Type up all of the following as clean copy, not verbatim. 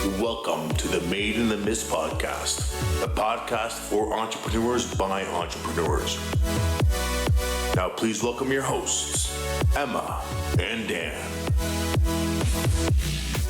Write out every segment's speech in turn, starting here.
Welcome to the Maid in the Mist podcast, a podcast for entrepreneurs by entrepreneurs. Now please welcome your hosts, Emma and Dan.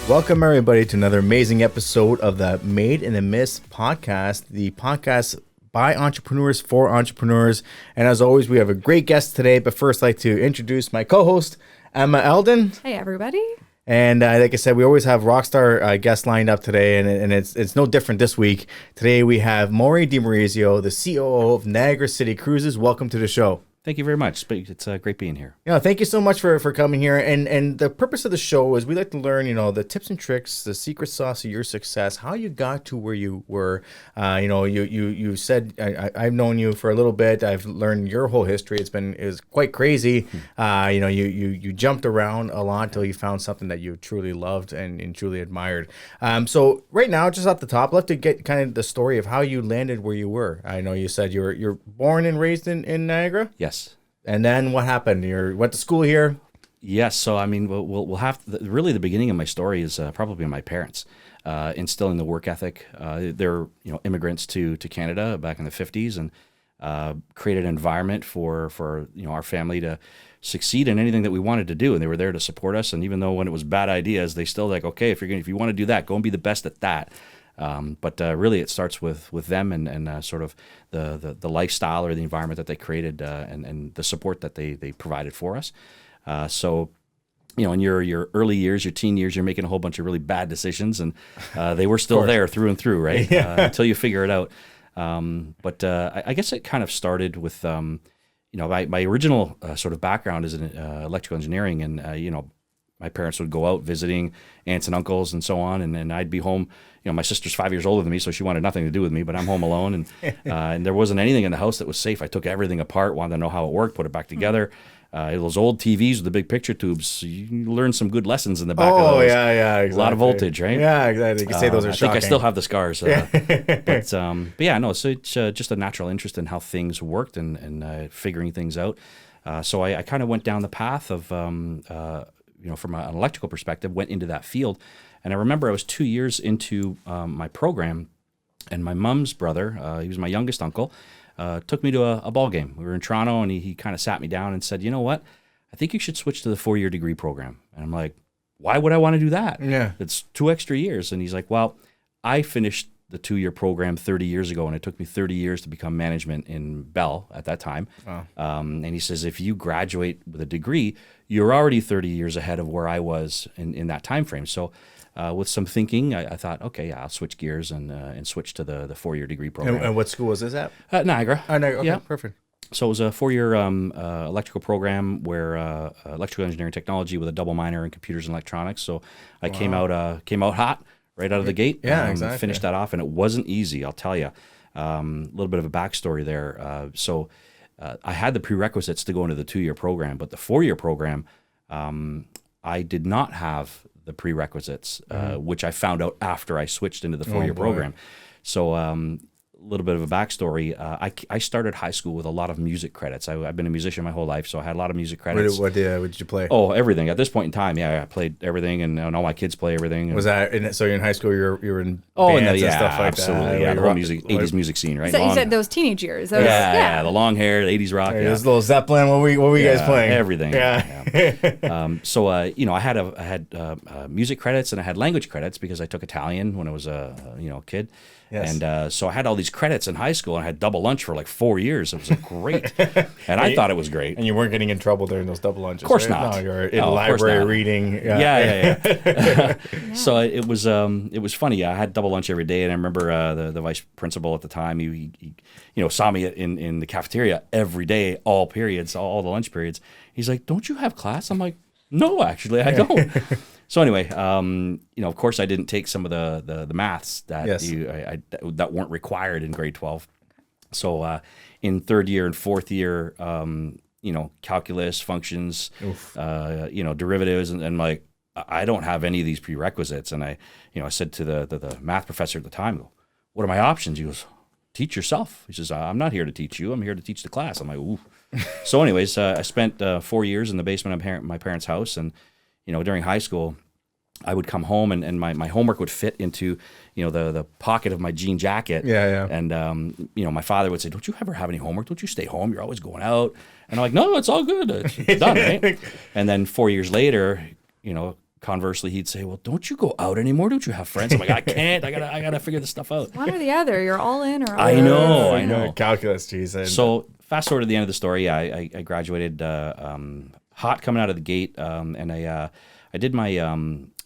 Welcome everybody to another amazing episode of the Maid in the Mist podcast, the podcast by entrepreneurs for entrepreneurs. And as always, we have a great guest today, but first I'd like to introduce my co-host, Emma Eldon. Hey everybody. And like I said, we always have rockstar guests lined up today, and it's no different this week. Today we have Mory DiMaurizio, the COO of Niagara City Cruises. Welcome to the show. Thank you very much. It's great being here. Yeah, thank you so much for coming here. And the purpose of the show is we like to learn, the tips and tricks, the secret sauce of your success, how you got to where you were. You said I've known you for a little bit. I've learned your whole history. It's quite crazy. You jumped around a lot until you found something that you truly loved and truly admired. So right now, just off the top, I'd love to get kind of the story of how you landed where you were. I know you said you're born and raised in Niagara. Yes. And then what happened? You went to school here? Yes. So, I mean, we'll have really the beginning of my story is probably my parents instilling the work ethic. They're immigrants to Canada back in the 50s and created an environment for our family to succeed in anything that we wanted to do, and they were there to support us. And even though when it was bad ideas, they still like, okay, if you want to do that, go and be the best at that. But really, it starts with them and sort of the lifestyle or the environment that they created and the support that they provided for us. So, in your early years, your teen years, you're making a whole bunch of really bad decisions, and they were still there through and through, right? Yeah. Until you figure it out. But I guess it kind of started with, my original sort of background is in electrical engineering, and my parents would go out visiting aunts and uncles and so on, and I'd be home. My sister's 5 years older than me, so she wanted nothing to do with me, but I'm home alone, and there wasn't anything in the house that was safe. I took everything apart, wanted to know how it worked, put it back together. Those old TVs with the big picture tubes, you learn some good lessons in the back of those. Oh, yeah, exactly. A lot of voltage, right? Yeah, exactly. You can say those are shocking. I think I still have the scars. But yeah, no, so it's just a natural interest in how things worked and figuring things out. So I kind of went down the path of, from an electrical perspective, went into that field. And I remember I was 2 years into my program, and my mom's brother, he was my youngest uncle, took me to a ball game. We were in Toronto, and he kind of sat me down and said, you know what? I think you should switch to the 4-year degree program. And I'm like, why would I want to do that? Yeah, it's 2 extra years. And he's like, well, I finished the 2-year program 30 years ago, and it took me 30 years to become management in Bell at that time. Wow. And he says, if you graduate with a degree, you're already 30 years ahead of where I was in that time frame. So with some thinking, I thought, okay, yeah, I'll switch gears and switch to the 4-year degree program. And what school was this at? Niagara. Niagara. Okay, yeah. Perfect. So it was a 4-year electrical program where electrical engineering technology with a double minor in computers and electronics. So I came out hot right out of the gate. Yeah, exactly. Finished that off, and it wasn't easy, I'll tell you. A little bit of a backstory there. So I had the prerequisites to go into the 2-year program, but the 4-year program, I did not have the prerequisites, which I found out after I switched into the 4-year program. So a little bit of a backstory. I started high school with a lot of music credits. I've been a musician my whole life, so I had a lot of music credits. What did you play? Oh, everything. At this point in time, yeah, I played everything, and all my kids play everything. Was that so? You're in high school. You were in bands and stuff like absolutely, that. Yeah, the whole music, 80s music scene, right? So you said those teenage years. Yeah, the long hair, the 80s rock. This little Zeppelin. What were you guys playing? Everything. Yeah. So I had music credits and I had language credits because I took Italian when I was a kid. Yes. And so I had all these credits in high school, and I had double lunch for like 4 years. It was great. And I thought it was great. And you weren't getting in trouble during those double lunches, Of course right? not. No, you're in the library reading. Yeah. So it was funny. I had double lunch every day, and I remember the vice principal at the time, he saw me in the cafeteria every day, all periods, all the lunch periods. He's like, don't you have class? I'm like, no, actually, I don't. So anyway, of course, I didn't take some of the maths that that weren't required in grade 12. So in 3rd year and 4th year, calculus, functions, derivatives, and like I don't have any of these prerequisites. And I said to the math professor at the time, "What are my options?" He goes, "Teach yourself." He says, "I'm not here to teach you. I'm here to teach the class." I'm like, "Ooh." So anyways, I spent 4 years in the basement of my parents' house, and during high school, I would come home and my homework would fit into, the pocket of my jean jacket. Yeah. And, my father would say, don't you ever have any homework? Don't you stay home? You're always going out. And I'm like, no, it's all good. It's done, right? And then 4 years later, conversely, he'd say, well, don't you go out anymore? Don't you have friends? I'm like, I can't. I gotta figure this stuff out. One or the other. You're all in or all I know. Calculus, geez. So fast forward to the end of the story. I graduated hot coming out of the gate, and I did my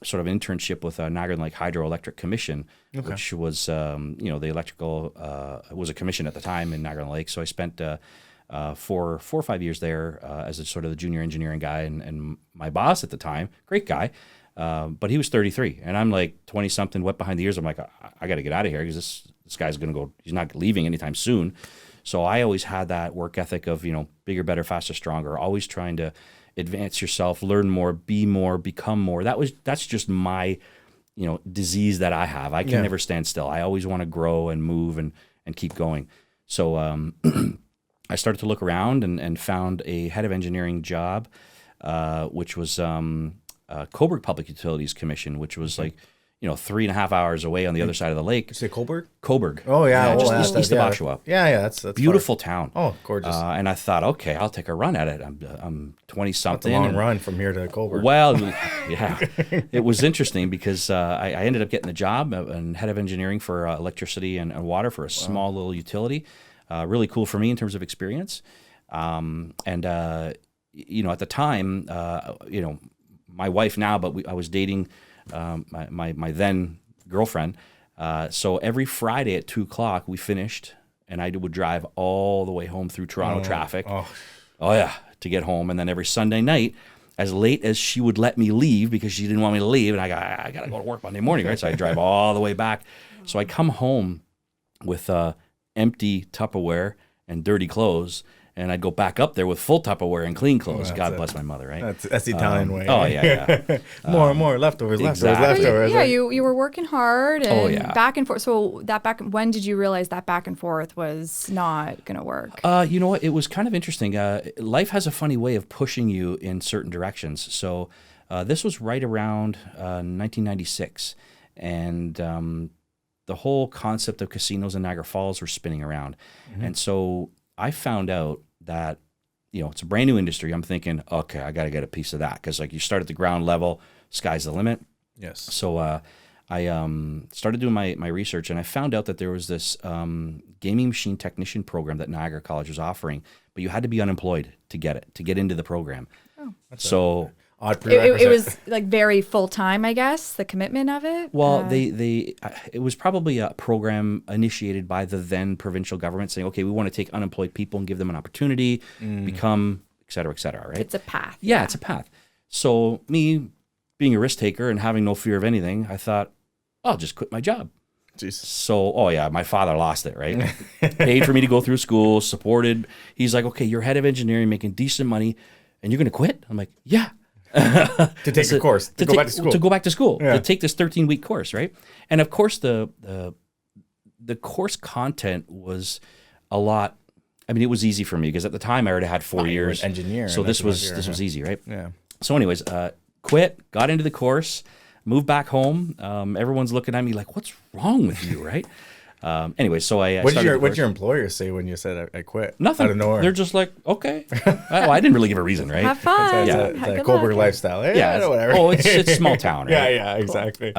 sort of internship with Niagara Hydroelectric Commission, which was the electrical was a commission at the time in Niagara Lake. So I spent 4 or 5 years there as a sort of the junior engineering guy, and my boss at the time, great guy, but he was 33, and I'm like 20 something, wet behind the ears. I'm like, I got to get out of here because this guy's gonna go. He's not leaving anytime soon. So I always had that work ethic of bigger, better, faster, stronger. Always trying to advance yourself, learn more, be more, become more. That's just my disease that I have. I can never stand still. I always want to grow and move and keep going. So I started to look around and found a head of engineering job, which was Cobourg Public Utilities Commission, which was like 3.5 hours away on the other side of the lake. You say Cobourg? Cobourg. Oh yeah, just east of Oshawa. Yeah, that's beautiful far. Town. Oh, gorgeous. And I thought, okay, I'll take a run at it. I'm 20 something. That's a long run from here to Cobourg. Well, yeah, it was interesting because I ended up getting the job and head of engineering for electricity and water for a small little utility. Really cool for me in terms of experience. At the time, my wife now, but I was dating my then girlfriend. So every Friday at 2:00 we finished, and I would drive all the way home through Toronto traffic. Oh yeah, to get home. And then every Sunday night, as late as she would let me leave because she didn't want me to leave, and I got to go to work Monday morning, right? So I drive all the way back. So I come home with empty Tupperware and dirty clothes, and I'd go back up there with full Tupperware and clean clothes. God bless my mother, right? That's the Italian way. Oh yeah. more leftovers. Yeah, right? you were working hard and back and forth. So when did you realize that back and forth was not going to work? You know what? It was kind of interesting. Life has a funny way of pushing you in certain directions. So this was right around 1996, and the whole concept of casinos in Niagara Falls were spinning around. And so I found out that, it's a brand new industry. I'm thinking, okay, I got to get a piece of that because you start at the ground level, sky's the limit. Yes. So I started doing my research, and I found out that there was this gaming machine technician program that Niagara College was offering, but you had to be unemployed to get into the program. Oh. So odd prerequisite. It was like very full time, I guess, the commitment of it. Well, it was probably a program initiated by the then provincial government saying, okay, we want to take unemployed people and give them an opportunity, become, et cetera, right? It's a path. Yeah, it's a path. So me being a risk taker and having no fear of anything, I thought, I'll just quit my job. Jeez. So, my father lost it, right? Paid for me to go through school, supported. He's like, okay, you're head of engineering, making decent money, and you're going to quit? I'm like, yeah. To take a course, to go back to school. To go back to school, to take this 13-week course, right? And of course, the course content was a lot. I mean, it was easy for me because at the time I already had 4 years. You're an engineer. So this was easy, right? Yeah. So anyways, quit, got into the course, moved back home. Everyone's looking at me like, what's wrong with you, right? Anyway, so what did your employer say when you said I quit? Nothing. Out of nowhere. They're just like, okay. I didn't really give a reason, right? Have fun. The Cobourg lifestyle. Yeah, whatever. Oh, it's small town, right? Yeah, exactly.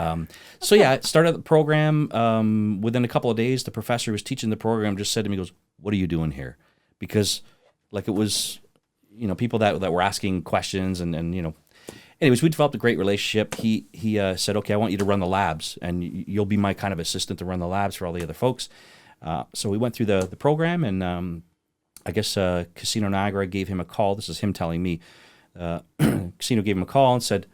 Started the program. Within a couple of days, the professor who was teaching the program just said to me, goes, what are you doing here? Because it was, people that were asking questions and anyways, we developed a great relationship. He said, okay, I want you to run the labs, and you'll be my kind of assistant to run the labs for all the other folks. So we went through the program, and I guess Casino Niagara gave him a call. This is him telling me. Casino gave him a call and said,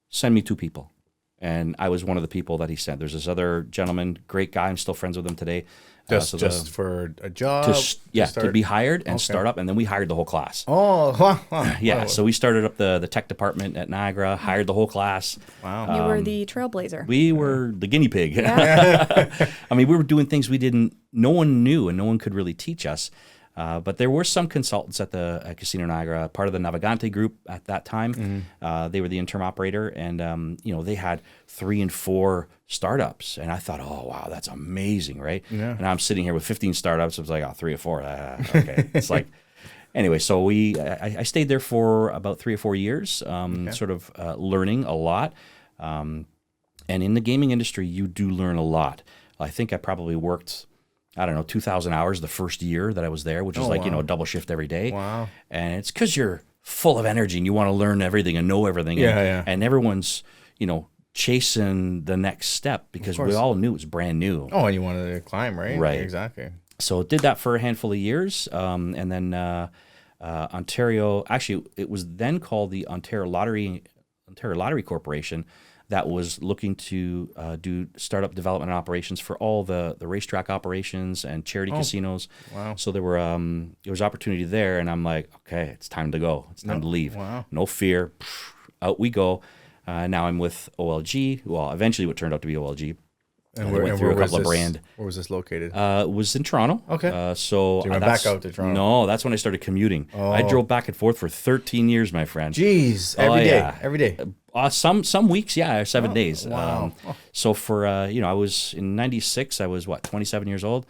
send me 2 people. And I was one of the people that he sent. There's this other gentleman, great guy. I'm still friends with him today. Just for a job? To be hired and start up. And then we hired the whole class. Oh, wow. Yeah, so we started up the tech department at Niagara, hired the whole class. Wow. You were the trailblazer. We were the guinea pig. Yeah. I mean, we were doing things no one knew and no one could really teach us. But there were some consultants at Casino Niagara, part of the Navigante group at that time. They were the interim operator, and they had 3 and 4 startups. And I thought, oh wow, that's amazing, right? Yeah. And I'm sitting here with 15 startups. I was like, 3 or 4. Okay, it's like. Anyway, so I stayed there for about 3 or 4 years, sort of learning a lot. And in the gaming industry, you do learn a lot. I think I probably worked, 2,000 hours the first year that I was there, which is a double shift every day. Wow. And it's because you're full of energy and you want to learn everything and know everything. And everyone's, chasing the next step because we all knew it was brand new. Oh, and you wanted to climb, right? Right. Exactly. So did that for a handful of years, and then Ontario. Actually, it was then called the Ontario Lottery Corporation, that was looking to do startup development and operations for all the racetrack operations and charity casinos. Wow! So there was opportunity there, and I'm like, okay, it's time to go. It's time to leave. Wow! No fear, out we go. Now I'm with OLG. Well, eventually, what turned out to be OLG. And went through a couple of brand. Where was this located? It was in Toronto. Okay. So you went back out to Toronto? No, that's when I started commuting. Oh. I drove back and forth for 13 years, my friend. Jeez, every day. Some weeks, 7 days. Wow. So for I was in '96. I was 27 years old.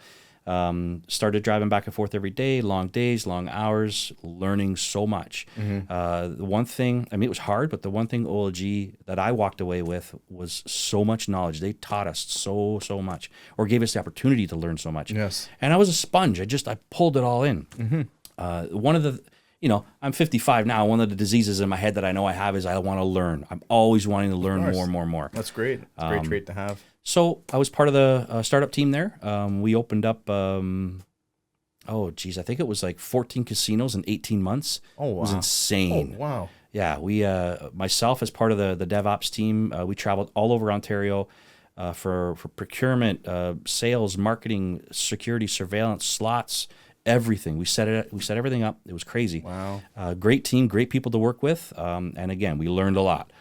Started driving back and forth every day, long days, long hours, learning so much. The one thing, it was hard, but the one thing OLG that I walked away with was so much knowledge. They taught us so much, or gave us the opportunity to learn so much. Yes. And I was a sponge. I pulled it all in. One of the, I'm 55 now. One of the diseases in my head that I know I have is I want to learn. I'm always wanting to learn more. That's great. It's a great trait to have. So I was part of the startup team there. We opened up, I think it was like 14 casinos in 18 months. Oh, wow. It was insane. Oh, wow. Yeah, we, myself as part of the DevOps team, we traveled all over Ontario for procurement, sales, marketing, security, surveillance, slots, everything. We set everything up. It was crazy. Wow. Great team, great people to work with. And again, we learned a lot.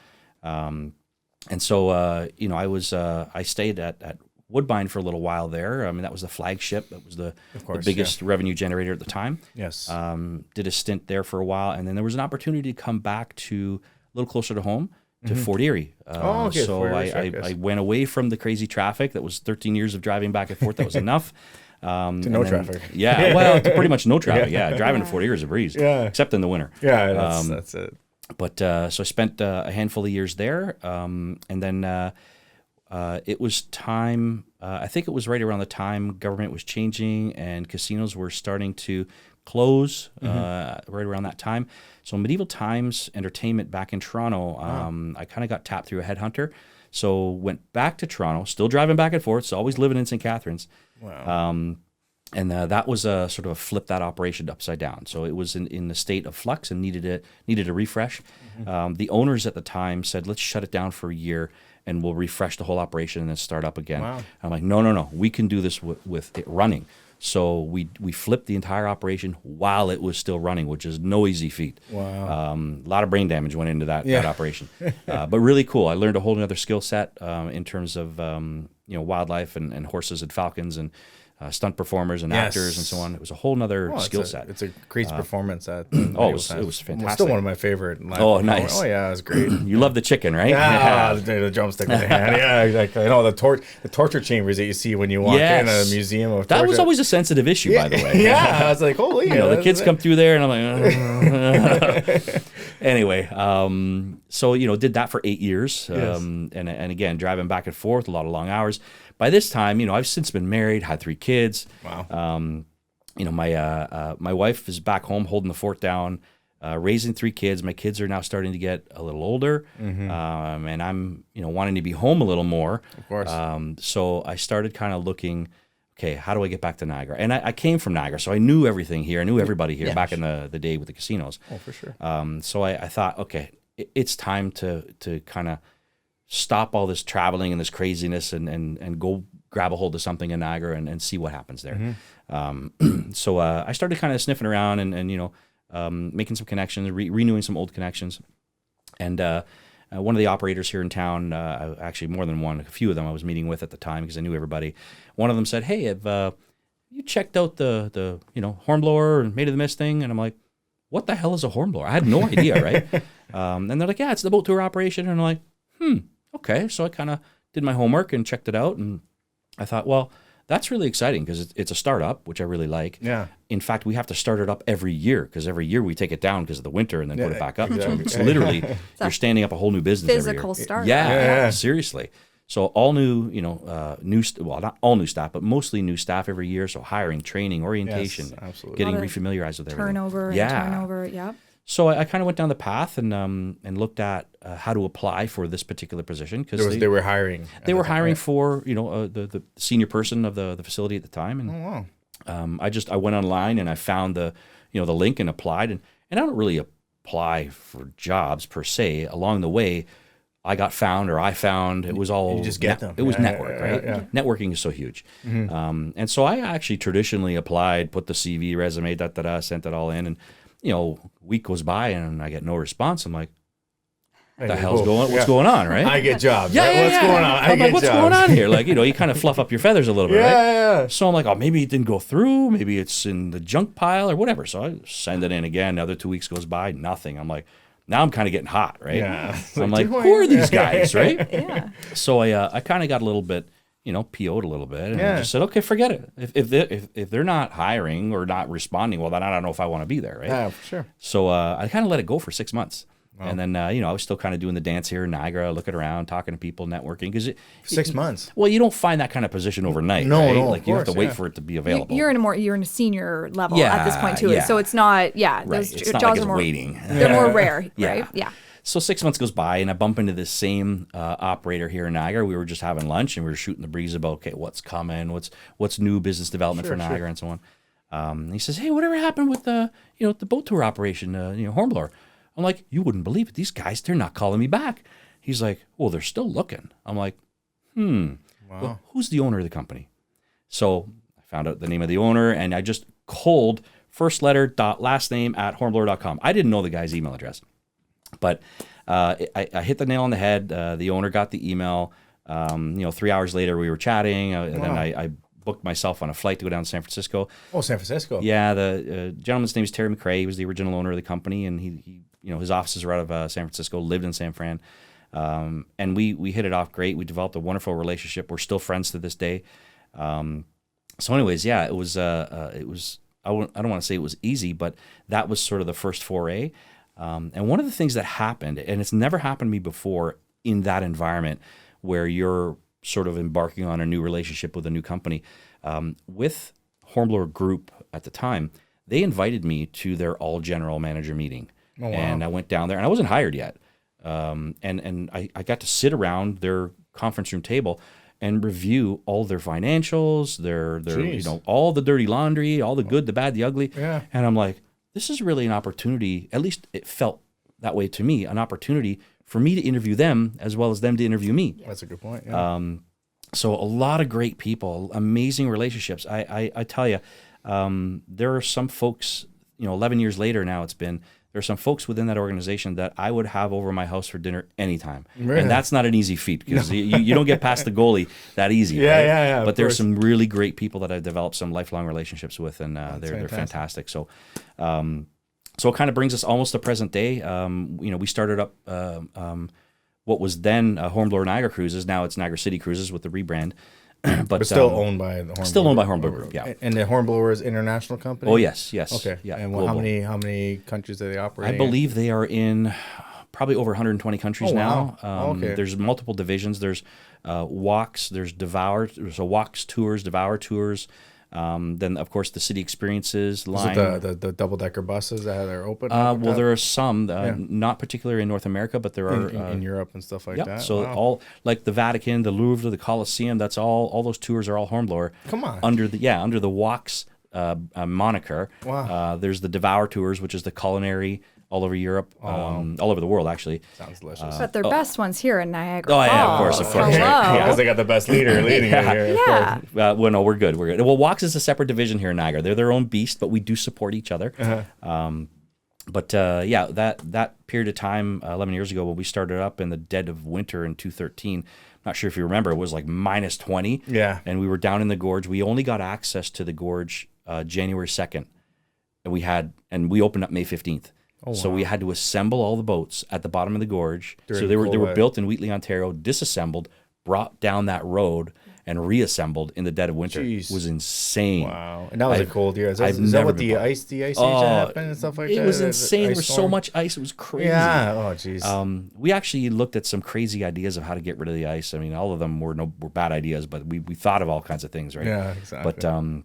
And so, I stayed at Woodbine for a little while there. That was the flagship. That was the biggest revenue generator at the time. Yes. Did a stint there for a while. And then there was an opportunity to come back to a little closer to home, to Fort Erie. Okay. So I went away from the crazy traffic. That was 13 years of driving back and forth. That was enough. To no traffic. Yeah, well, to pretty much no traffic. Yeah, driving to Fort Erie is a breeze. Yeah. Except in the winter. Yeah, that's it. But so I spent a handful of years there, and then it was time. I think it was right around the time government was changing and casinos were starting to close. Right around that time. So Medieval Times Entertainment back in Toronto. I kind of got tapped through a headhunter. So went back to Toronto, still driving back and forth. So always living in St. Catharines. Wow. And that was a sort of a flip that operation upside down. So it was in the state of flux and needed a refresh. The owners at the time said, let's shut it down for a year and we'll refresh the whole operation and then start up again. Wow. I'm like, no, we can do this with it running. So we flipped the entire operation while it was still running, which is no easy feat. Wow. A lot of brain damage went into that operation. But really cool. I learned a whole other skill set in terms of wildlife and horses and falcons and stunt performers and actors and so on. It was a whole nother skill set. It's a crazy performance. It was fantastic. Still one of my favorite. Oh, nice. Oh yeah, it was great. You love the chicken, right? Yeah, the drumstick with the hand. Yeah, exactly. I know the torture chambers that you see when you walk in a museum of torture. That was always a sensitive issue, by the way. Yeah, I was like, holy. The kids come through there, and I'm like, anyway. So did that for 8 years, and again driving back and forth, a lot of long hours. By this time, I've since been married, had 3 kids. Wow. My wife is back home holding the fort down, raising 3 kids. My kids are now starting to get a little older, and I'm wanting to be home a little more. Of course. So I started kind of looking, okay, how do I get back to Niagara? And I came from Niagara, so I knew everything here. I knew everybody here back in the day with the casinos. Oh, for sure. So I thought, okay, it's time to kind of stop all this traveling and this craziness and go grab a hold of something in Niagara and see what happens there. So I started kind of sniffing around and making some connections, renewing some old connections. And one of the operators here in town, actually more than one, a few of them I was meeting with at the time because I knew everybody. One of them said, hey, you checked out the Hornblower and Maid of the Mist thing? And I'm like, what the hell is a Hornblower? I had no idea, right? And they're like, yeah, it's the boat tour operation. And I'm like, okay. So I kind of did my homework and checked it out. And I thought, well, that's really exciting because it's a startup, which I really like. Yeah. In fact, we have to start it up every year because every year we take it down because of the winter and then put it back up. Exactly. So it's literally, you're standing up a whole new business every year. Physical startup. Yeah, seriously. So all new, not all new staff, but mostly new staff every year. So hiring, training, orientation, getting refamiliarized with everything. Turnover. Yeah. So I kind of went down the path and looked at how to apply for this particular position because they were hiring. They were hiring for the senior person of the facility at the time. And I went online and I found the link and applied and I don't really apply for jobs per se. Along the way, I found it was all you just get them. It was network, right? Yeah. Networking is so huge. And so I actually traditionally applied, put the CV, resume, sent it all in, and week goes by and I get no response. I'm like, what's going on, right? I get jobs. Yeah, what's going on? I'm like, what's going on here? Like, you kind of fluff up your feathers a little bit, right? Yeah. So I'm like, oh, maybe it didn't go through. Maybe it's in the junk pile or whatever. So I send it in again. Another 2 weeks goes by, nothing. I'm like, now I'm kind of getting hot, right? Yeah. So I'm like, who are these guys, right? Yeah. So I kind of got a little bit, PO'd a little bit, and I just said, okay, forget it. If they're not hiring or not responding, well, then I don't know if I want to be there, right? Yeah, for sure. So I kind of let it go for 6 months. Wow. And then, I was still kind of doing the dance here in Niagara, looking around, talking to people, networking. Because 6 months. Well, you don't find that kind of position overnight. No, right? no, like you have to wait for it to be available. You're in a senior level at this point too. So it's not, right. Those it's not jobs like are more waiting. They're more rare, right? Yeah. So 6 months goes by, and I bump into this same operator here in Niagara. We were just having lunch, and we were shooting the breeze about, okay, what's coming, what's new business development for Niagara, and so on. And he says, hey, whatever happened with the boat tour operation, Hornblower? I'm like, you wouldn't believe it. These guys, they're not calling me back. He's like, well, they're still looking. I'm like, Wow. Well, who's the owner of the company? So I found out the name of the owner, and I just cold first letter dot last name at hornblower.com. I didn't know the guy's email address. But I hit the nail on the head. The owner got the email. 3 hours later, we were chatting, and then I booked myself on a flight to go down to San Francisco. Oh, San Francisco. Yeah, the gentleman's name is Terry McRae. He was the original owner of the company, and he his offices are out of San Francisco. Lived in San Fran, and we hit it off great. We developed a wonderful relationship. We're still friends to this day. So, anyways, yeah, it was. I don't want to say it was easy, but that was sort of the first foray. And one of the things that happened, and it's never happened to me before in that environment where you're sort of embarking on a new relationship with a new company, with Hornblower Group at the time, they invited me to their all general manager meeting. Oh, wow. And I went down there, and I wasn't hired yet. And I got to sit around their conference room table and review all their financials, their all the dirty laundry, all the good, the bad, the ugly. Yeah. And I'm like, this is really an opportunity, at least it felt that way to me, an opportunity for me to interview them as well as them to interview me. That's a good point. Yeah. So a lot of great people, amazing relationships. I tell you, there are some folks, 11 years later now there are some folks within that organization that I would have over my house for dinner anytime. Really? And that's not an easy feat because you don't get past the goalie that easy. Yeah, right? yeah. But there's some really great people that I've developed some lifelong relationships with, and they're fantastic. So, so it kind of brings us almost to present day. We started up what was then Hornblower Niagara Cruises. Now it's Niagara City Cruises with the rebrand. But still owned by the Hornblower. Still owned by Hornblower Group, yeah. And the Hornblower is international company? Oh, yes. Okay. Yeah. And how many countries are they operating? I believe they are in probably over 120 countries now. Okay. There's multiple divisions. There's walks, there's Devour, so walks tours, Devour tours. Then, of course, the city experiences line. Is it the double-decker buses that are open? Well, there are some, not particularly in North America, but there are in Europe and stuff like that. So all like the Vatican, the Louvre, the Colosseum. That's all those tours are all Hornblower. Come on. Under the Walks moniker. Wow. There's the Devour tours, which is the culinary all over Europe, all over the world, actually. Sounds delicious. But their best ones here in Niagara Falls. Oh, yeah, of course. Hello. Because they got the best leader leading it here. Yeah. Well, no, we're good. Well, Walks is a separate division here in Niagara. They're their own beast, but we do support each other. That period of time, 11 years ago, when we started up in the dead of winter in 2013, not sure if you remember, it was like minus 20. Yeah. And we were down in the gorge. We only got access to the gorge January 2nd. And we opened up May 15th. Oh, so wow. we had to assemble all the boats at the bottom of the gorge. During so they were cold built in Wheatley, Ontario, disassembled, brought down that road, and reassembled in the dead of winter. Jeez. It was insane. Wow. And that was a cold year. Is that never what been the bought. ice age happened and stuff like that? It was insane. There was so storm? much ice. It was crazy. Yeah. Oh, jeez. We actually looked at some crazy ideas of how to get rid of the ice. I mean, all of them were bad ideas, but we thought of all kinds of things, right? Yeah, exactly. But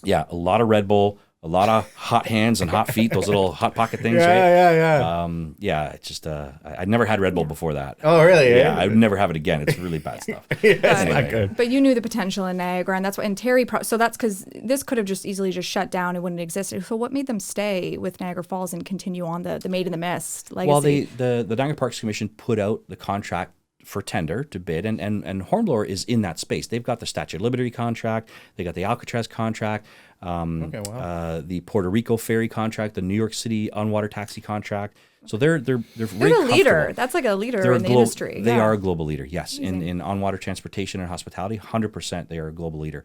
yeah, a lot of Red Bull, a lot of hot hands and hot feet, those little hot pocket things, right? Yeah. Yeah, it's just I'd never had Red Bull before that. Oh, really? Yeah, I would never have it again. It's really bad stuff. That's not good. But you knew the potential in Niagara, and that's what. And Terry, so that's because this could have just easily just shut down. It wouldn't exist. So what made them stay with Niagara Falls and continue on the Maid in the Mist legacy? Well, the Niagara Parks Commission put out the contract for tender to bid, and Hornblower is in that space. They've got the Statue of Liberty contract, they got the Alcatraz contract, the Puerto Rico ferry contract, the New York City on-water taxi contract. So they're very the leader. That's like a leader in the industry. They are a global leader, yes, in on-water transportation and hospitality. 100%, they are a global leader.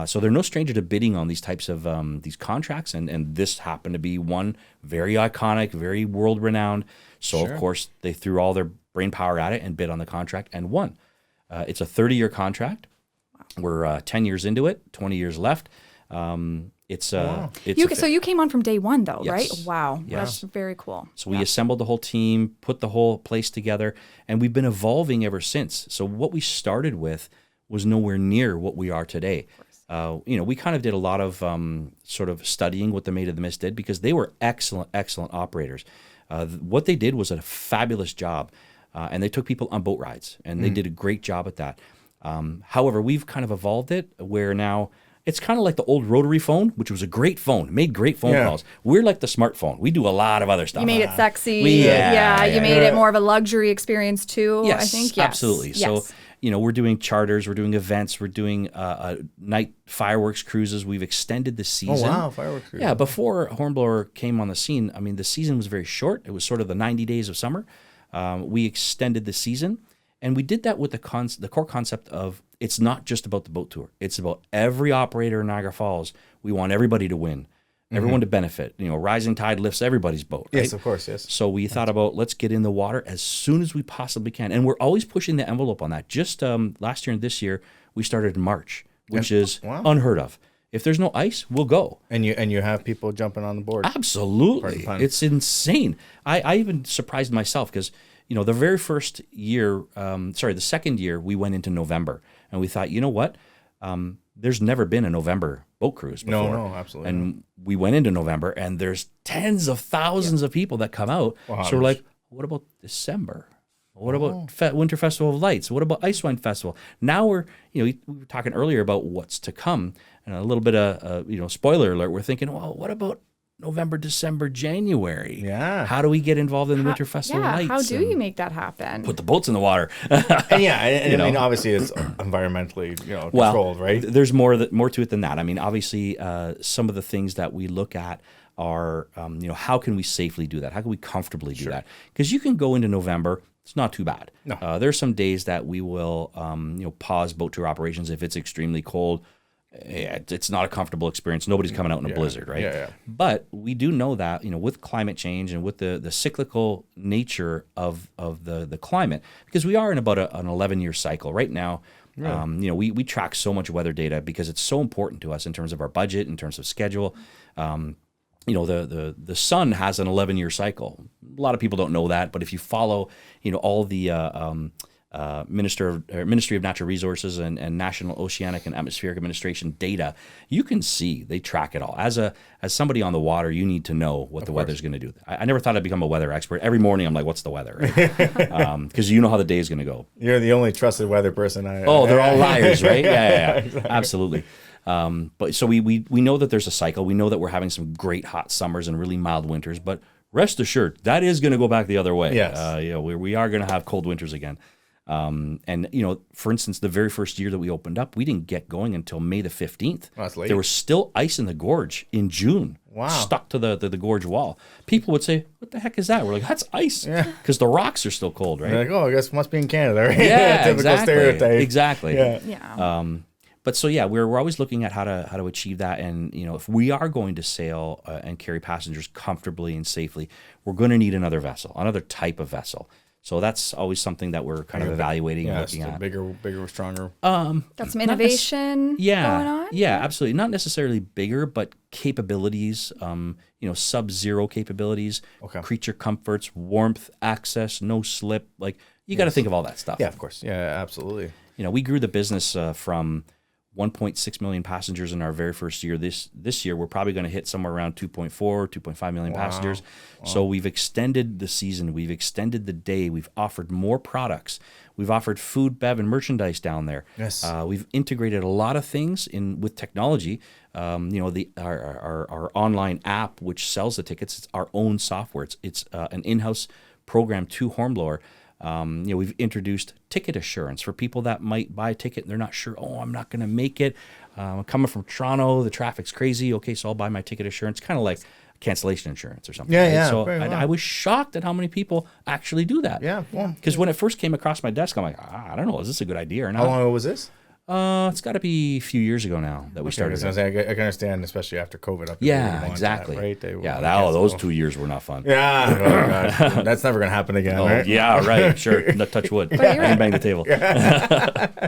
So they're no stranger to bidding on these types of these contracts, and this happened to be one very iconic, very world-renowned. So of course they threw all their brain power at it and bid on the contract and won. It's a 30-year contract. We're 10 years into it, 20 years left. So you came on from day one, though, yes. Right? Wow, yes. That's very cool. So we assembled the whole team, put the whole place together, and we've been evolving ever since. So what we started with was nowhere near what we are today. We kind of did a lot of sort of studying what the Maid of the Mist did, because they were excellent operators. What they did was a fabulous job, and they took people on boat rides, and they did a great job at that. However, we've kind of evolved it where now it's kind of like the old rotary phone, which was a great phone, made great phone calls. We're like the smartphone. We do a lot of other stuff. You made it sexy. You made it more of a luxury experience too, yes, I think. Yes, absolutely. Yes. So, we're doing charters, we're doing events, we're doing night fireworks cruises. We've extended the season. Oh, wow, fireworks cruises. Yeah, before Hornblower came on the scene, I mean, the season was very short. It was sort of the 90 days of summer. We extended the season, and we did that with the core concept of it's not just about the boat tour. It's about every operator in Niagara Falls. We want everybody to win, everyone to benefit. Rising tide lifts everybody's boat, right? Yes, of course, yes. So we thought about, let's get in the water as soon as we possibly can. And we're always pushing the envelope on that. Just last year and this year, we started in March, which is unheard of. If there's no ice, we'll go. And you have people jumping on the board. Absolutely. It's insane. I even surprised myself because, the very first year, the second year, we went into November. And we thought, you know what? There's never been a November boat cruise before. No, absolutely. And we went into November, and there's tens of thousands of people that come out. Wow. So we're like, what about December? What about Winter Festival of Lights? What about Ice Wine Festival? Now we were talking earlier about what's to come, and a little bit of spoiler alert. We're thinking, well, what about November, December, January? Yeah. How do we get involved in the Winter Festival of Lights? How do you make that happen? Put the boats in the water. I mean, obviously it's environmentally, controlled, right? There's more to it than that. I mean, obviously, some of the things that we look at are, how can we safely do that? How can we comfortably do that? Because you can go into November. It's not too bad. No. There's some days that we will, pause boat tour operations if it's extremely cold. It's not a comfortable experience. Nobody's coming out in a blizzard, right? Yeah. But we do know that, with climate change and with the cyclical nature of the climate, because we are in about an 11-year cycle right now. Really? We track so much weather data because it's so important to us in terms of our budget, in terms of schedule. The sun has an 11-year cycle. A lot of people don't know that, but if you follow, all the Ministry of Natural Resources and National Oceanic and Atmospheric Administration data, you can see they track it all. As somebody on the water, you need to know what the weather's going to do. I never thought I'd become a weather expert. Every morning I'm like, what's the weather? Right? Because you know how the day is going to go. You're the only trusted weather person. They're all liars, right? Yeah, exactly. Absolutely. But so we know that there's a cycle. We know that we're having some great hot summers and really mild winters, but rest assured, that is going to go back the other way. Yes. We are going to have cold winters again. And, for instance, the very first year that we opened up, we didn't get going until May the 15th. Oh, that's late. There was still ice in the gorge in June. Wow. Stuck to the gorge wall. People would say, what the heck is that? We're like, that's ice. Because the rocks are still cold, right? They're like, I guess it must be in Canada, right? Yeah, Typical exactly. stereotype. Exactly. Yeah. But so yeah, we're always looking at how to achieve that, and if we are going to sail and carry passengers comfortably and safely, we're going to need another vessel, another type of vessel. So that's always something that we're kind of evaluating and looking at. Bigger, stronger. Got some innovation going on? Yeah, absolutely. Not necessarily bigger, but capabilities, sub-zero capabilities, creature comforts, warmth, access, no slip. Like, you got to think of all that stuff. Yeah, of course. Yeah, absolutely. We grew the business from 1.6 million passengers in our very first year. This year, we're probably going to hit somewhere around 2.5 million passengers. Wow. So we've extended the season. We've extended the day. We've offered more products. We've offered food, bev, and merchandise down there. Yes. We've integrated a lot of things with technology. Our online app, which sells the tickets, it's our own software. It's an in-house program to Hornblower. We've introduced ticket assurance for people that might buy a ticket and they're not sure, I'm not going to make it. I'm coming from Toronto, the traffic's crazy. Okay, so I'll buy my ticket assurance, kind of like cancellation insurance or something. Yeah, right? yeah. So I was shocked at how many people actually do that. Yeah. Because when it first came across my desk, I'm like, I don't know, is this a good idea or not? How long ago was this? It's got to be a few years ago now that we started. I can understand, especially after COVID. Yeah, exactly. That, right? Those 2 years were not fun. Yeah, oh gosh. That's never going to happen again, right? Yeah, right. Sure. Touch wood. I didn't bang the table.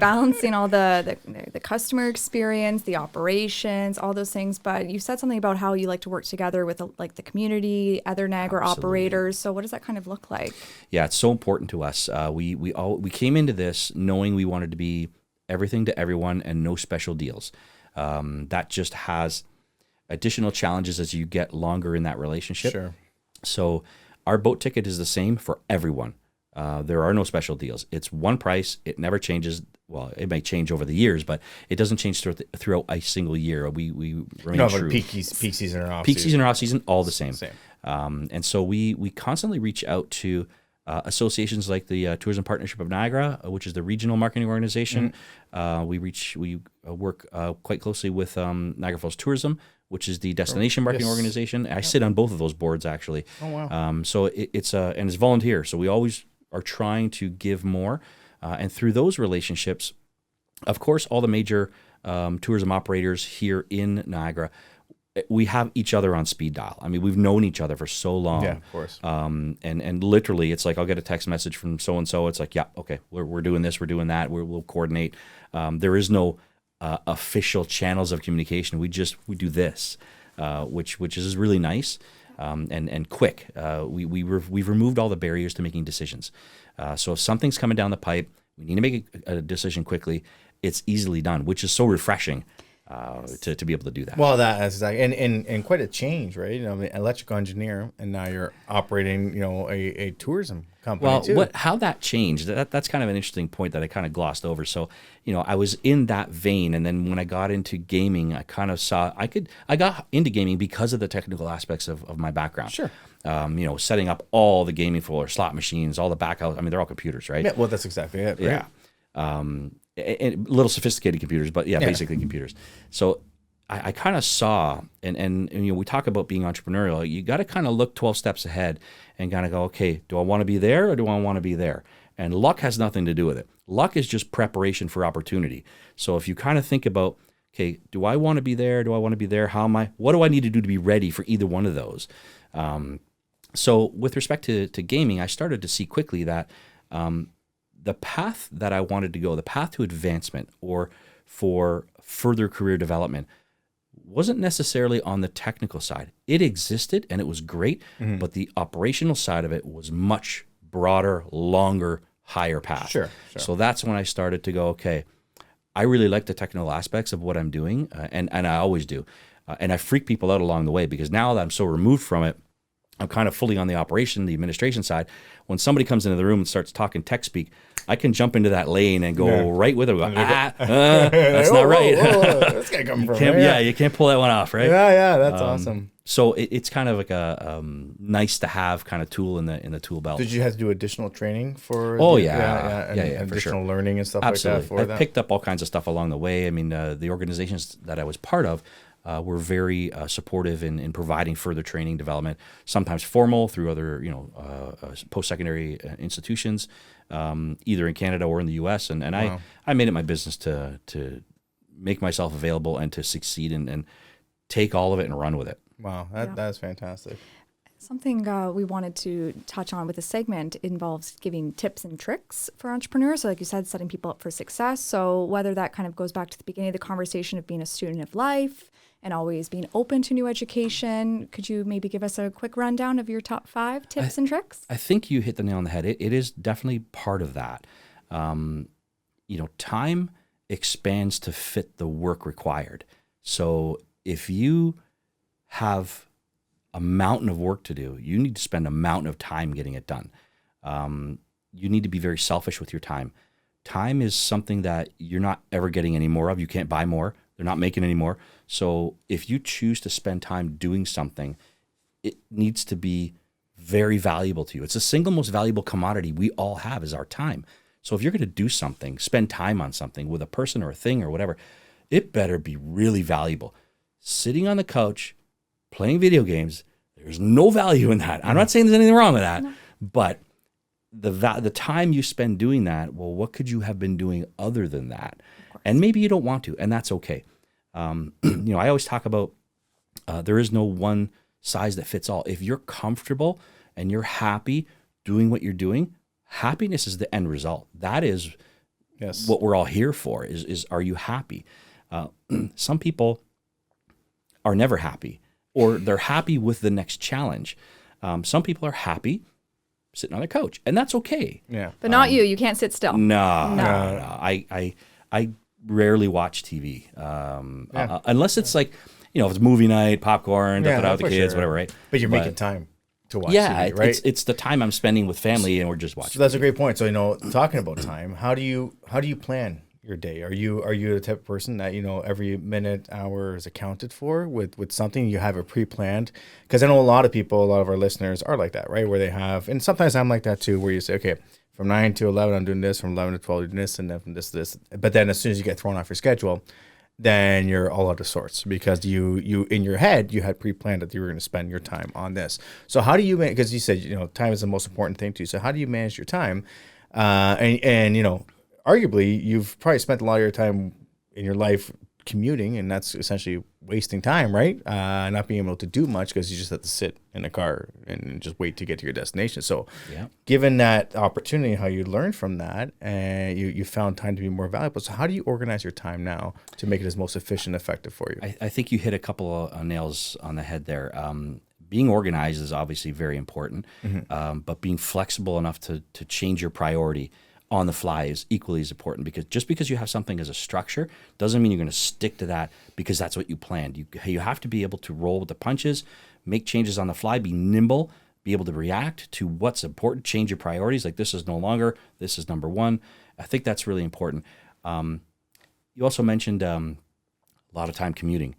Balancing all the customer experience, the operations, all those things. But you said something about how you like to work together with the community, other Niagara operators. So what does that kind of look like? Yeah, it's so important to us. We came into this knowing we wanted to be everything to everyone and no special deals. That just has additional challenges as you get longer in that relationship. Sure. So our boat ticket is the same for everyone. There are no special deals. It's one price. It never changes. Well, it may change over the years, but it doesn't change throughout a single year. We remain true. Peak season or off peak season or off season, all the same. And so we constantly reach out to associations like the Tourism Partnership of Niagara, which is the regional marketing organization. We work quite closely with Niagara Falls Tourism, which is the destination marketing organization. I sit on both of those boards actually. Oh wow! So it's volunteer. So we always are trying to give more, and through those relationships, of course, all the major tourism operators here in Niagara. We have each other on speed dial. I mean, we've known each other for so long. Yeah, of course. And literally, it's like I'll get a text message from so and so. It's like, yeah, okay, we're doing this, we're doing that. We'll coordinate. There is no official channels of communication. We do this, which is really nice and quick. We've removed all the barriers to making decisions. So if something's coming down the pipe, we need to make a decision quickly. It's easily done, which is so refreshing. To be able to do that. Well, that's exactly, and quite a change, right? I mean, electrical engineer, and now you're operating, a tourism company too. How that changed? That's kind of an interesting point that I kind of glossed over. So, I was in that vein, and then when I got into gaming, I kind of saw I got into gaming because of the technical aspects of my background. Sure. Setting up all the gaming floor, slot machines, all the back house. I mean, they're all computers, right? Yeah. Well, that's exactly it. Right? Yeah. And little sophisticated computers, but basically computers. So I kind of saw, and we talk about being entrepreneurial. You got to kind of look 12 steps ahead and kind of go, okay, do I want to be there or do I want to be there? And luck has nothing to do with it. Luck is just preparation for opportunity. So if you kind of think about, okay, do I want to be there? Do I want to be there? What do I need to do to be ready for either one of those? So with respect to gaming, I started to see quickly that the path that I wanted to go, the path to advancement or for further career development, wasn't necessarily on the technical side. It existed and it was great, but the operational side of it was much broader, longer, higher path. Sure. So that's when I started to go, okay, I really like the technical aspects of what I'm doing, and I always do. And I freak people out along the way because now that I'm so removed from it, I'm kind of fully on the administration side. When somebody comes into the room and starts talking tech speak, I can jump into that lane and go right with it. Go, that's not right. That's got to come from. You can't pull that one off, right? Yeah, that's awesome. So it's kind of like a nice to have kind of tool in the tool belt. Did you have to do additional training for? Oh, and for additional sure. learning and stuff Absolutely. like that for I that? picked up all kinds of stuff along the way. I mean, the organizations that I was part of were very supportive in providing further training development, sometimes formal through other, post-secondary institutions, either in Canada or in the U.S. And Wow. I made it my business to make myself available and to succeed and take all of it and run with it. Wow, that's fantastic. Something we wanted to touch on with this segment involves giving tips and tricks for entrepreneurs. So like you said, setting people up for success. So whether that kind of goes back to the beginning of the conversation of being a student of life and always being open to new education, could you maybe give us a quick rundown of your top 5 tips and tricks? I think you hit the nail on the head. It is definitely part of that. Time expands to fit the work required. So if you have a mountain of work to do, you need to spend a mountain of time getting it done. You need to be very selfish with your time. Time is something that you're not ever getting any more of. You can't buy more. They're not making any more. So if you choose to spend time doing something, it needs to be very valuable to you. It's the single most valuable commodity we all have is our time. So if you're going to do something, spend time on something with a person or a thing or whatever, it better be really valuable. Sitting on the couch, playing video games, there's no value in that. I'm not saying there's anything wrong with that, but the time you spend doing that, well, what could you have been doing other than that? And maybe you don't want to, and that's okay. I always talk about there is no one size that fits all. If you're comfortable and you're happy doing what you're doing, happiness is the end result. That is what we're all here for, is are you happy? Some people are never happy, or they're happy with the next challenge. Some people are happy sitting on their couch, and that's okay. Yeah. But not you. You can't sit still. No. I rarely watch TV unless it's like, if it's movie night, popcorn, put out the kids, whatever, right? But you're making time to watch TV, right? It's the time I'm spending with family, and we're just watching. So that's a great point. So talking about time, how do you plan your day? Are you the type of person that every minute, hour is accounted for with something? You have it pre-planned? Because I know a lot of our listeners are like that, right? Where they have, and sometimes I'm like that too, where you say, okay, from 9 to 11 I'm doing this, from 11 to 12 I'm doing this, and then from this to this. But then as soon as you get thrown off your schedule, then you're all out of sorts, because you in your head you had pre-planned that you were going to spend your time on this. So how do you, because you said time is the most important thing to you, so how do you manage your time? And arguably you've probably spent a lot of your time in your life commuting, and that's essentially wasting time, right? Not being able to do much because you just have to sit in a car and just wait to get to your destination. So given that opportunity, how you learned from that, and you found time to be more valuable. So how do you organize your time now to make it as most efficient and effective for you? I think you hit a couple of nails on the head there. Being organized is obviously very important, but being flexible enough to change your priority on the fly is equally as important, because just because you have something as a structure doesn't mean you're going to stick to that because that's what you planned. You have to be able to roll with the punches, make changes on the fly, be nimble, be able to react to what's important, change your priorities. Like, this is no longer, this is number one. I think that's really important. You also mentioned a lot of time commuting.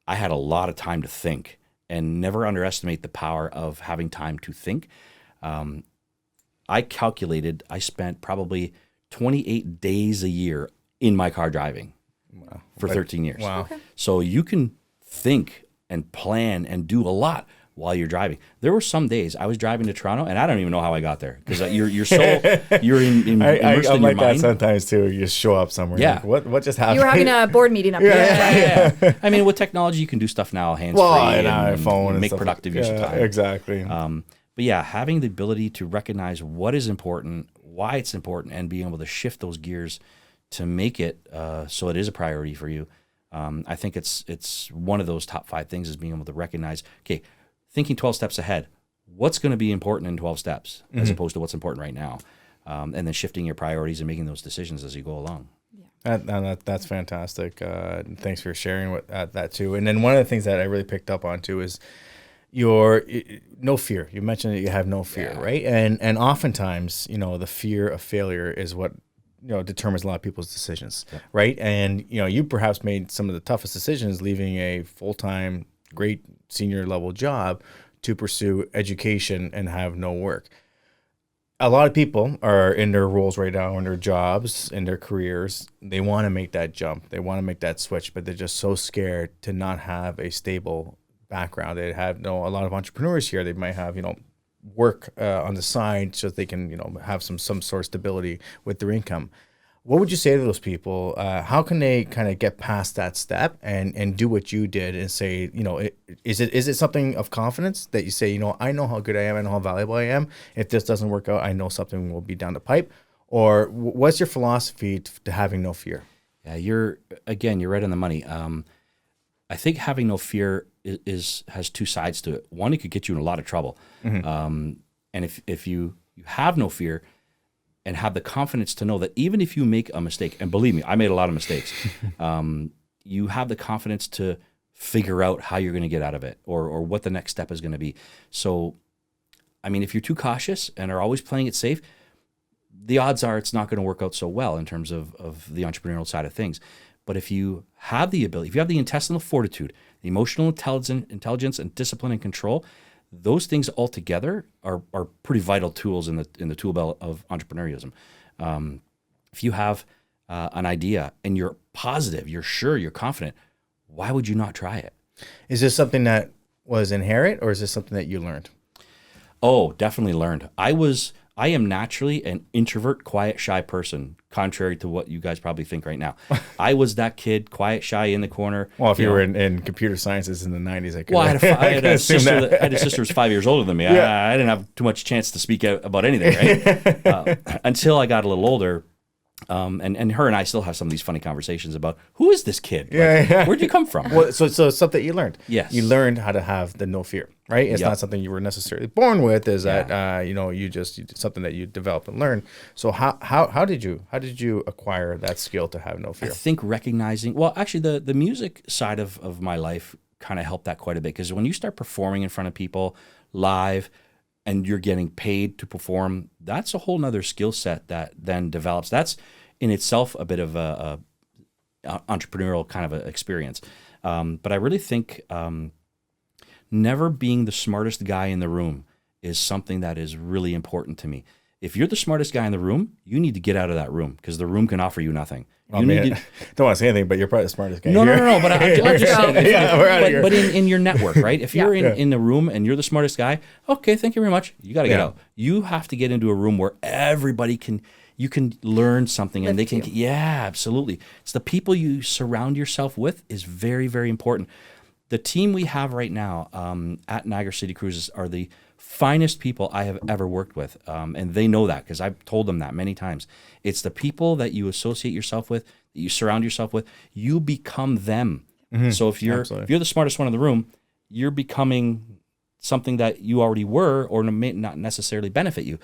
I had a lot of time to think, and never underestimate the power of having time to think. I calculated I spent probably 28 days a year in my car driving for 13 years. Wow. Okay. So you can think and plan and do a lot while you're driving. There were some days I was driving to Toronto, and I don't even know how I got there, because you're immersed in I'm your like mind. that sometimes too. You just show up somewhere. Yeah. Like, what just happened? You were having a board meeting up here. Yeah. I mean, with technology, you can do stuff now hands-free and and iPhone and make stuff productive use of time. Exactly. But yeah, having the ability to recognize what is important, why it's important, and being able to shift those gears to make it so it is a priority for you. I think it's one of those top 5 things, is being able to recognize, okay, thinking 12 steps ahead, what's going to be important in 12 steps as opposed to what's important right now, and then shifting your priorities and making those decisions as you go along. That's fantastic. Thanks for sharing that too. And then one of the things that I really picked up on too is your no fear. You mentioned that you have no fear, right? And oftentimes, the fear of failure is what determines a lot of people's decisions, right? And you perhaps made some of the toughest decisions, leaving a full-time great senior level job to pursue education and have no work. A lot of people are in their roles right now, in their jobs, in their careers. They want to make that jump. They want to make that switch, but they're just so scared to not have a stable background. They have a lot of entrepreneurs here. They might have, work on the side so that they can, have some sort of stability with their income. What would you say to those people? How can they kind of get past that step and do what you did and say, is it something of confidence that you say, I know how good I am and how valuable I am. If this doesn't work out, I know something will be down the pipe. Or what's your philosophy to having no fear? Yeah, you're right on the money. I think having no fear has two sides to it. One, it could get you in a lot of trouble. And if you have no fear and have the confidence to know that even if you make a mistake, and believe me, I made a lot of mistakes, you have the confidence to figure out how you're going to get out of it or what the next step is going to be. So, I mean, if you're too cautious and are always playing it safe, the odds are it's not going to work out so well in terms of the entrepreneurial side of things. But if you have the ability, if you have the intestinal fortitude, the emotional intelligence and discipline and control, those things all together are pretty vital tools in the tool belt of entrepreneurialism. If you have an idea and you're positive, you're sure, you're confident, why would you not try it? Is this something that was inherent, or is this something that you learned? Oh, definitely learned. I am naturally an introvert, quiet, shy person, contrary to what you guys probably think right now. I was that kid, quiet, shy, in the corner. Well, if you were in computer sciences in the 90s, I could. Well, I had a sister who was 5 years older than me. Yeah. I didn't have too much chance to speak out about anything, right? Until I got a little older. And her and I still have some of these funny conversations about who is this kid? Where'd you come from? Well, so it's something you learned. Yes. You learned how to have the no fear, right? It's not something you were necessarily born with. Is that you did something that you developed and learned. So how did you acquire that skill to have no fear? I think recognizing, well, actually the music side of my life kind of helped that quite a bit, because when you start performing in front of people live and you're getting paid to perform, that's a whole nother skill set that then develops. That's in itself a bit of a entrepreneurial kind of a experience. But I really think never being the smartest guy in the room is something that is really important to me. If you're the smartest guy in the room, you need to get out of that room, because the room can offer you nothing. Don't want to say anything, but you're probably the smartest guy. No, but I'm just saying. But in your network, right? If you're in a room and you're the smartest guy, okay, thank you very much. You got to get out. You have to get into a room where everybody you can learn something and they can. Yeah, absolutely. It's the people you surround yourself with is very, very important. The team we have right now at Niagara City Cruises are the finest people I have ever worked with. And they know that, because I've told them that many times. It's the people that you associate yourself with, that you surround yourself with, you become them. Mm-hmm. So if you're the smartest one in the room, you're becoming something that you already were or may not necessarily benefit you.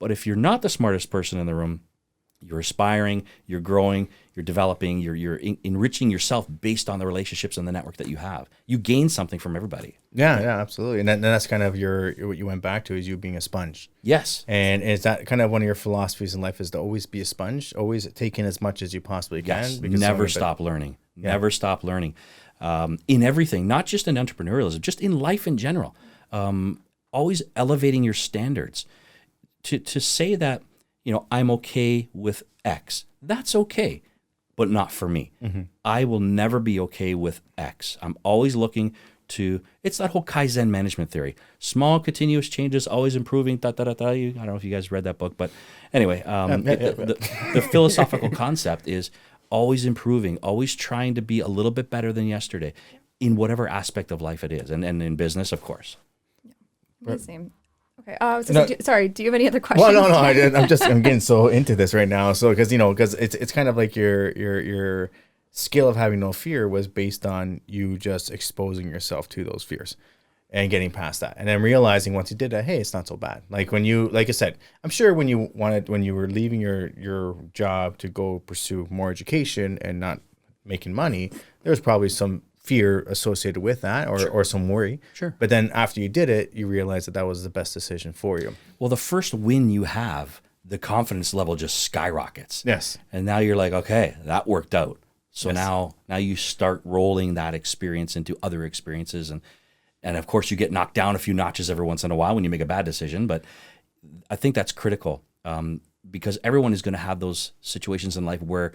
But if you're not the smartest person in the room, you're aspiring, you're growing, you're developing, you're enriching yourself based on the relationships and the network that you have. You gain something from everybody. Yeah, absolutely. And that's kind of what you went back to, is you being a sponge. Yes. And is that kind of one of your philosophies in life, is to always be a sponge, always take in as much as you possibly can? Yes, never stop learning. Yeah. Never stop learning. In everything, not just in entrepreneurialism, just in life in general. Always elevating your standards. To say that, I'm okay with X. That's okay, but not for me. Mm-hmm. I will never be okay with X. I'm always looking to, it's that whole Kaizen management theory. Small, continuous changes, always improving, I don't know if you guys read that book, but anyway, the philosophical concept is always improving, always trying to be a little bit better than yesterday in whatever aspect of life it is, and in business, of course. Yeah, same. Okay. Sorry. Do you have any other questions? Well, no. I'm getting so into this right now. So because it's kind of like your skill of having no fear was based on you just exposing yourself to those fears and getting past that, and then realizing once you did that, hey, it's not so bad. Like I said, I'm sure when you were leaving your job to go pursue more education and not making money, there was probably some fear associated with that, or some worry. Sure. But then after you did it, you realized that was the best decision for you. Well, the first win you have, the confidence level just skyrockets. Yes. And now you're like, okay, that worked out. So now you start rolling that experience into other experiences, and of course you get knocked down a few notches every once in a while when you make a bad decision. But I think that's critical, because everyone is going to have those situations in life where,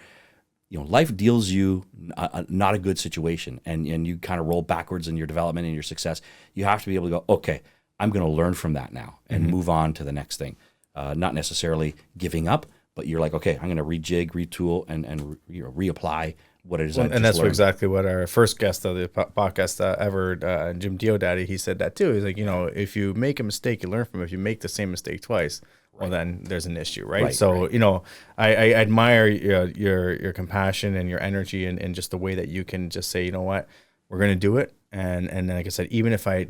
you know, life deals you not a good situation, and you kind of roll backwards in your development and your success. You have to be able to go, okay, I'm going to learn from that now and move on to the next thing. Not necessarily giving up, but you're like, okay, I'm going to rejig, retool, and reapply what it is. Well, and that's exactly what our first guest of the podcast ever, Jim Diodati, he said that too. He's like, you know, if you make a mistake, you learn from it. If you make the same mistake twice, well, then there's an issue, right? So, you know, I admire your compassion and your energy, and just the way that you can just say, you know what, we're going to do it. And like I said, even if I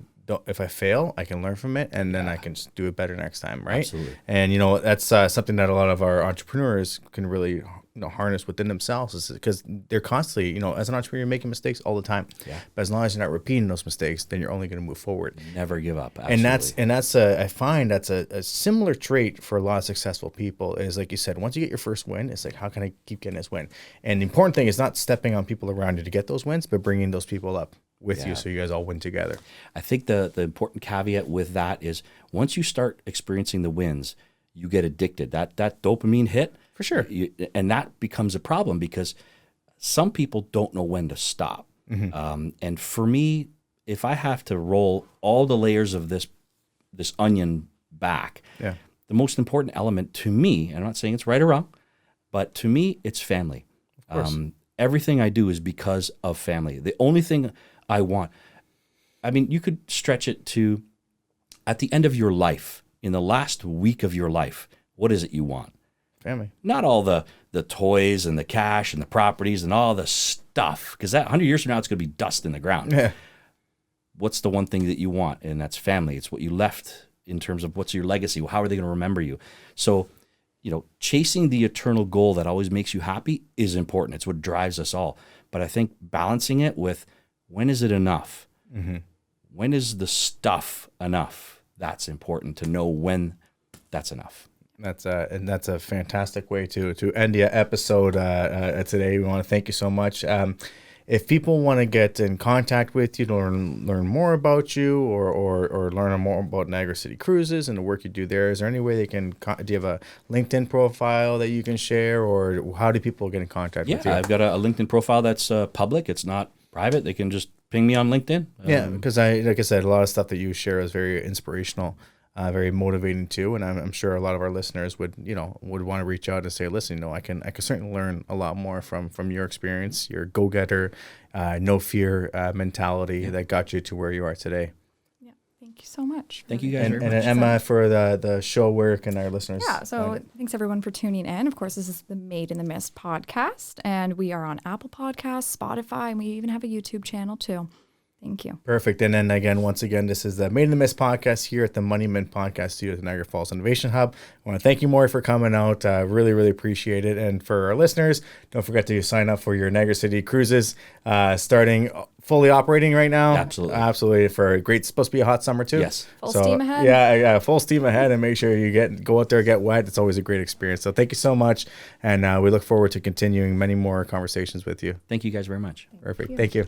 fail, I can learn from it, and then I can just do it better next time, right? Absolutely. And, you know, that's something that a lot of our entrepreneurs can really, you know, harness within themselves, is because they're constantly, you know, as an entrepreneur, you're making mistakes all the time. Yeah. But as long as you're not repeating those mistakes, then you're only going to move forward. Never give up. Absolutely. And that's I find that's a similar trait for a lot of successful people. Is like you said, once you get your first win, it's like, how can I keep getting this win? And the important thing is not stepping on people around you to get those wins, but bringing those people up with you, so you guys all win together. I think the important caveat with that is, once you start experiencing the wins, you get addicted. That dopamine hit, for sure, and that becomes a problem, because some people don't know when to stop. And for me, if I have to roll all the layers of this onion back, the most important element to me, and I'm not saying it's right or wrong, but to me, it's family. Of course. Everything I do is because of family. The only thing I want, I mean, you could stretch it to, at the end of your life, in the last week of your life, what is it you want? Family. Not all the toys and the cash and the properties and all the stuff, because that 100 years from now, it's going to be dust in the ground. Yeah. What's the one thing that you want? And that's family. It's what you left in terms of what's your legacy. How are they going to remember you? So, you know, chasing the eternal goal that always makes you happy is important. It's what drives us all. But I think balancing it with, when is it enough? When is the stuff enough? That's important to know when that's enough. That's a fantastic way to end the episode today. We want to thank you so much. If people want to get in contact with you to learn more about you, or learn more about Niagara City Cruises and the work you do there, is there any way they can? Do you have a LinkedIn profile that you can share, or how do people get in contact with you? Yeah, I've got a LinkedIn profile that's public. It's not private. They can just ping me on LinkedIn. Yeah, because like I said, a lot of stuff that you share is very inspirational, very motivating too, and I'm sure a lot of our listeners would want to reach out and say, listen, I can certainly learn a lot more from your experience, your go-getter, no fear mentality that got you to where you are today. Thank you so much. Thank you guys very much. And Emma, for the show work and our listeners. Yeah, so thanks everyone for tuning in. Of course, this is the Maid in the Mist podcast, and we are on Apple Podcasts, Spotify, and we even have a YouTube channel too. Thank you. Perfect. And then once again, this is the Maid in the Mist podcast here at the Money Mint Podcast Studio at the Niagara Falls Innovation Hub. I want to thank you, Mory, for coming out. Really, really appreciate it. And for our listeners, don't forget to sign up for your Niagara City Cruises, starting fully operating right now. Absolutely. For a great, supposed to be a hot summer too. Yes. Full steam ahead. Yeah, full steam ahead, and make sure you go out there, get wet. It's always a great experience. So thank you so much. And we look forward to continuing many more conversations with you. Thank you guys very much. Perfect. Thank you.